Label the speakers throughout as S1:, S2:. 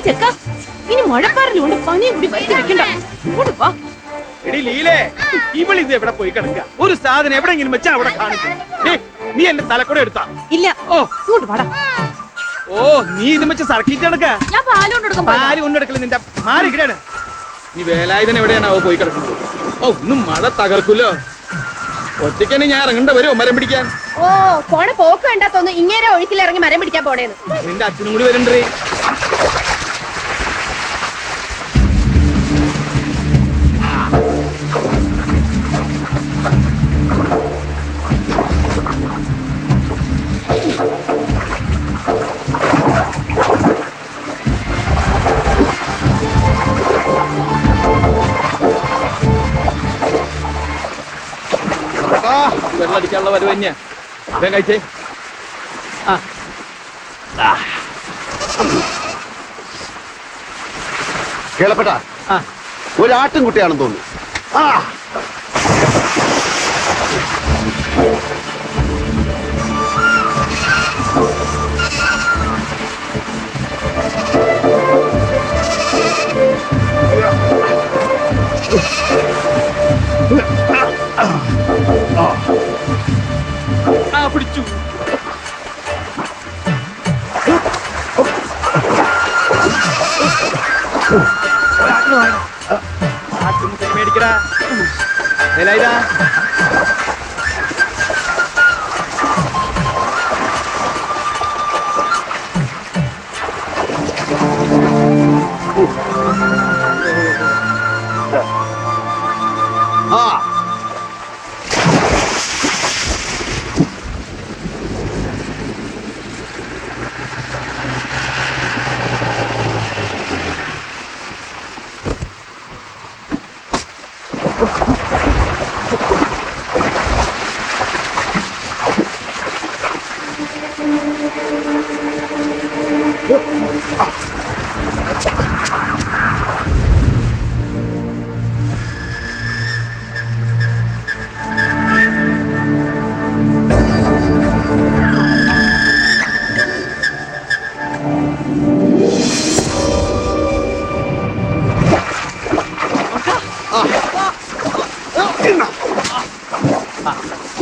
S1: ചെക്ക ഇനി മഴക്കാറിലുണ്ട് പനിയും കൂടി വൈകി വെക്കണ്ട. ഇങ്ങോട്ട് വാ.
S2: എടി ലീലേ, ഇവളിത് എവിടെ പോയി കിടക്കുക? ഒരു സാധനം എവിടെങ്കിലും വെച്ചാ അവിടെ കാണിക്കും. നീ എന്റെ തലക്കൂടെ എടുത്താ?
S1: ഇല്ല. ഓ ഇങ്ങോട്ട് വാടാ.
S2: ഓ നീ ഇത് വെച്ച് സർക്കിട്ട് കിടക്ക.
S1: ഞാൻ പാല് കൊണ്ടെടുക്കും.
S2: പാല് കൊണ്ടെടുക്കല് നിന്റെ മാറി ഇവിടെയാണ്. നീ വേലായുധൻ എവിടെയാണ് പോയി കിടക്കുന്നത്? ഓ ഇന്നും മഴ തകർക്കുമല്ലോ. ഒറ്റയ്ക്കന്നെ ഞാൻ ഇറങ്ങണ്ട വരുമോ മരം പിടിക്കാൻ?
S1: ഓ പോണ പോക്ക് വേണ്ടാ തോന്നുന്നു. ഇങ്ങേരെ ഒഴുക്കിലിറങ്ങി മരം പിടിക്കാൻ പോണേന്ന്.
S2: നിന്റെ അച്ഛനും കൂടി വരുന്നുണ്ടേ. വെള്ളടിക്കാനുള്ള വരവ് തന്നെയാ. വേഗം കഴിച്ചേ.
S3: കേളപ്പെട്ട ഒരാട്ടും കുട്ടിയാണെന്ന് തോന്നുന്നു.
S2: പിടിച്ചു. മേടിക്കടാ വേലായുധാ.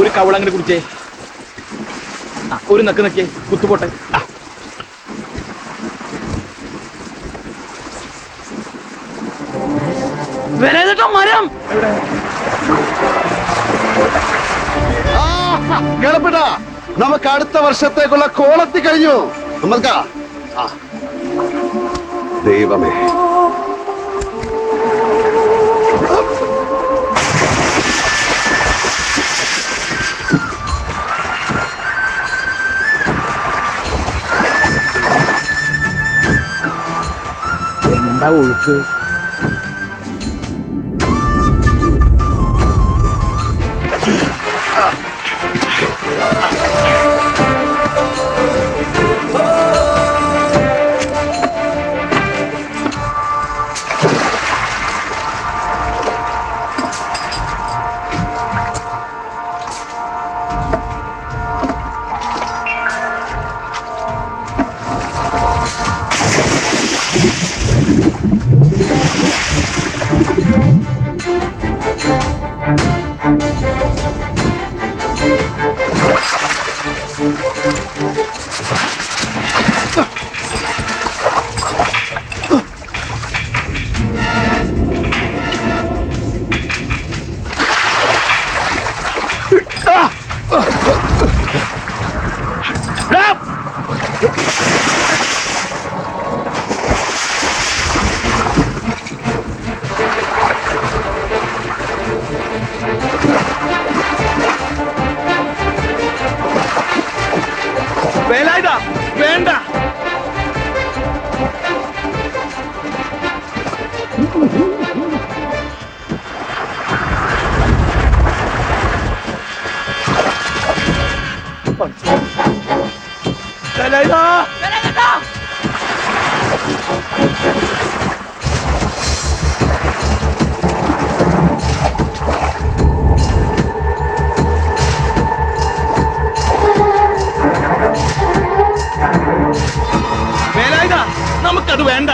S2: ഒരു കവളങ്ങനെ കുടിച്ചേ. ഒരു നക്ക് നക്കിയേ കുത്തുപോട്ടെ. മരം
S3: കേളപ്പെട്ട നമുക്ക് അടുത്ത വർഷത്തേക്കുള്ള കോളത്തി കഴിഞ്ഞു. നമുക്ക് ദൈവമേ
S2: എന്താ ഒഴുക്ക്? വേലായുധ വേണ്ട. വേലായുധ നമുക്കത് വേണ്ട.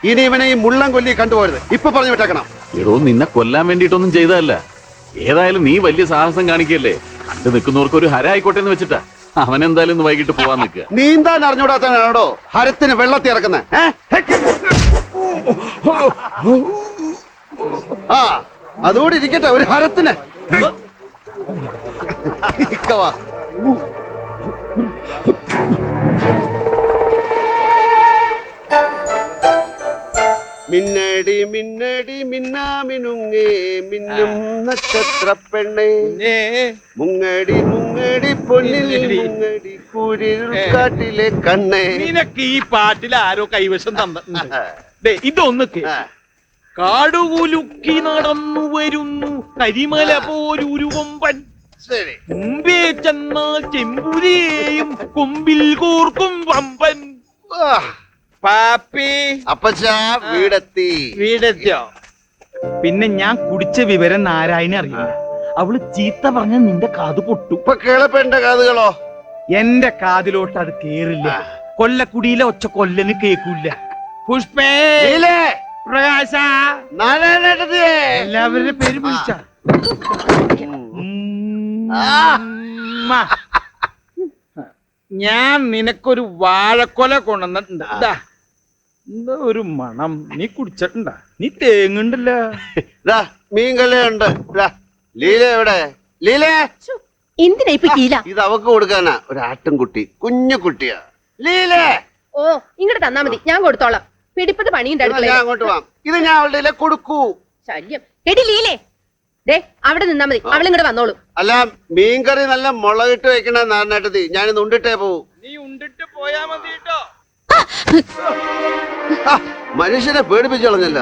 S3: ഇനി ഇവനെ ഈ മുള്ളം കൊല്ലി കണ്ടുപോരുത്. ഇപ്പൊ പറഞ്ഞു വിട്ടേക്കണം.
S4: എടോ, നിന്നെ കൊല്ലാൻ വേണ്ടിയിട്ടൊന്നും ചെയ്തതല്ല. ഏതായാലും നീ വലിയ സാഹസം കാണിക്കല്ലേ. കണ്ടു നിൽക്കുന്നവർക്ക് ഒരു ഹരായിക്കോട്ടെ എന്ന് വെച്ചിട്ടാ. അവനെന്തായാലും ഇന്ന് വൈകിട്ട് പോവാൻ നിൽക്കുക.
S3: നീന്താൻ അറിഞ്ഞൂടാത്തവനാണോ ഹരത്തിന് വെള്ളത്തിൽ ഇറക്കുന്നത്? ആ, അതുകൂടി ഇരിക്കട്ടെ ഒരു ഹരത്തിന്. ഇക്കവാ. മിന്നടി മിന്നടി മിന്നാമിനുങ്ങേ മിന്നും നക്ഷത്ര പെണ്ണേ മുങ്ങടി മുങ്ങടി പൊന്നിൽ മുങ്ങടി കൂരിരുൾക്കാട്ടിലെ കണ്ണേ.
S2: നിനക്ക് ഈ പാട്ടിൽ ആരോ കൈവശം തന്നിട്ടുണ്ട്. ഇതൊന്ന് കാടുകുലുക്കി നടന്നു വരുന്നു കരിമല പോലൊരു കൊമ്പൻ. മുമ്പേ ചെന്നാൽ ചെമ്പുരയെയും കൊമ്പിൽ കോർക്കും വമ്പൻ. പാപ്പി
S3: അപ്പച്ചാ വീടെത്തി.
S2: വീടെത്തിയോ? പിന്നെ ഞാൻ കുടിച്ച വിവരം നാരായണ അറിയില്ല. അവള് ചീത്ത പറഞ്ഞ നിന്റെ കാത് പൊട്ടു.
S3: ഇപ്പൊ കേളപ്പേണ്ട കാതുകളോ?
S2: എന്റെ കാതിലോട്ട് അത് കേറില്ല. കൊല്ലക്കുടിയിലെ ഒച്ച കൊല്ലന് കേക്കൂല. പുഷ്പേ, പ്രകാശ, എല്ലാവരുടെ പേര് വിളിച്ച. ഞാൻ നിനക്കൊരു വാഴക്കൊല കൊണ്ടുവന്നിട്ടുണ്ട്. എന്താ ഒരു മണം? നീ കുടിച്ചിട്ടുണ്ടാ? നീ തേങ്ങുണ്ടല്ലോ.
S3: മീൻകല്ലുണ്ട്. ലീല എവിടെ? ലീല
S1: എന്തിനാ ഇപ്പൊ കീല?
S3: ഇത് അവക്ക് കൊടുക്കാനാ. ഒരു ആട്ടുംകുട്ടി, കുഞ്ഞു കുട്ടിയാ. ലീല
S1: ഓ, ഇങ്ങോട്ട് തന്നാ മതി, ഞാൻ കൊടുത്തോളാം. പിടിപ്പത് പണിയുണ്ട്.
S3: ഞാൻ അങ്ങോട്ട് വാം. ഇത് ഞാൻ അവളുടെ കൊടുക്കൂ.
S1: ശല്യം. എടി ലീലേ, ദേ അവിടെ നിന്നാ മതി, അവളിങ്ങോട്ട് വന്നോളൂ.
S3: അല്ല, മീൻകറി നല്ല മുളകിട്ട് വെക്കണ നാരനാട്ടത്തി. ഞാനിന്ന് ഉണ്ടിട്ടേ പോവൂ.
S2: നീ ഉണ്ടിട്ട് പോയാ മതി കേട്ടോ.
S3: മനുഷ്യനെ പേടിപ്പിച്ചു കളഞ്ഞല്ല.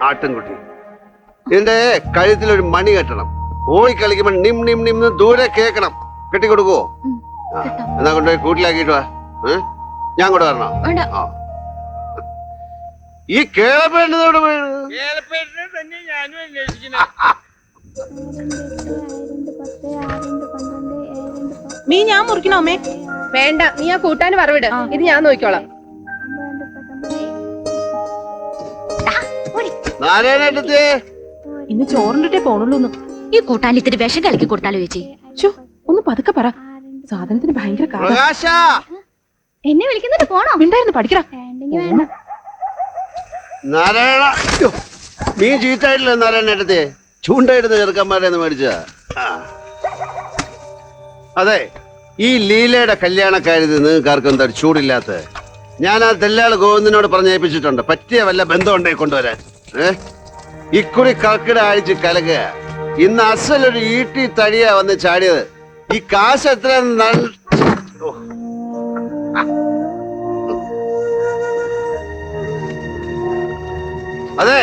S3: ആട്ടിൻകുട്ടി, ഇതിന്റെ കഴുത്തിലൊരു മണി കെട്ടണം. ഓയി കളിക്കുമ്പോ നിം നിം നിം ദൂരെ കേക്കണം. കെട്ടിക്കൊടുക്കുവോ? എന്നാ കൊണ്ടുപോയി കൂട്ടിലാക്കിട്ട് വാ. ഞാൻ കൂടെ വരണോ? ഈ കേളപ്പേണ്ടതോട്
S2: തന്നെ ഞാനും അന്വേഷിക്കുന്ന.
S1: മീ ഞാൻ മുറിക്കണോ അമ്മേ? വേണ്ട, നീ ആ കൂട്ടാൻ വറവിട്. ഇത് ഞാൻ നോക്കിക്കോളാം. ഇന്ന് ചോറിന്റെ പോണുള്ളൂ.
S5: ഈ കൂട്ടാൻ ഇത്തിരി വിഷം കലക്കി കൊടുത്താലോ ചേച്ചി?
S1: ഒന്ന് പതുക്കെ പറ. സാധനത്തിന് ഭയങ്കര
S5: എന്നെ വിളിക്കുന്നുണ്ട്, പോണോ?
S1: ഉണ്ടായിരുന്നു, പഠിക്കടാ.
S3: നാരായണ, മീൻ ചീത്തായിട്ടില്ല നാരായണേട്ടത്തെ. ചൂണ്ടയിടുന്ന ചെറുക്കന്മാരെ മേടിച്ച. അതെ, ഈ ലീലയുടെ കല്യാണക്കാര്യത്തിൽ നിങ്ങൾക്ക് ആർക്കും എന്താ ചൂടില്ലാത്ത? ഞാൻ ആ തെല്ലാള് ഗോവിന്ദനോട് പറഞ്ഞേൽപ്പിച്ചിട്ടുണ്ട്, പറ്റിയ വല്ല ബന്ധം ഉണ്ടെങ്കിൽ കൊണ്ടുവരാൻ. ഇക്കുറി കർക്കിട ആഴ്ച കലക്കുക. ഇന്ന് അസലൊരു ഈട്ടി തടിയാ വന്ന് ചാടിയത്. ഈ കാശ് എത്ര? അതെ,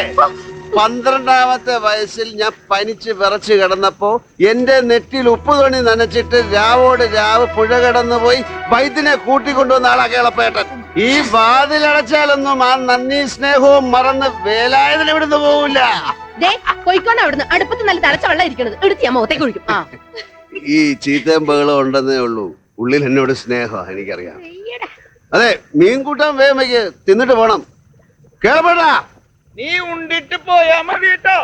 S3: 12ാമത്തെ വയസ്സിൽ ഞാൻ പനിച്ച് വിറച്ച് കിടന്നപ്പോ എന്റെ നെറ്റിൽ ഉപ്പ് തോണി നനച്ചിട്ട് രാവോട് രാവ് പുഴ കടന്നു പോയി വൈദ്യനെ കൂട്ടിക്കൊണ്ടുവന്ന ആളാ കേളപ്പേട്ടൻ. ഈ വാതിലടച്ചാലൊന്നും ആ നന്ദി സ്നേഹവും മറന്ന് വേലായുധൻ ഇവിടുന്ന് പോവില്ല.
S1: പോയിക്കോണ്ട് അവിടുന്ന് അടുപ്പത്ത് നല്ല തലച്ച വെള്ളം ഇരിക്കണത് എടുത്ത് ഞാൻ മുഖത്തേക്ക് ഒഴിക്കും.
S3: ഈ ചീത്തയും ബഹളം ഉണ്ടെന്നേ ഉള്ളൂ, ഉള്ളിൽ എന്നോട് സ്നേഹം എനിക്കറിയാം. അതെ, മീൻ കൂട്ടാൻ വേഗം വയ്ക്ക്, തിന്നിട്ട് പോണം. കേളപ്പേട്ടാ,
S2: നീ ഉണ്ടിട്ട് പോയാ മതി കേട്ടോ.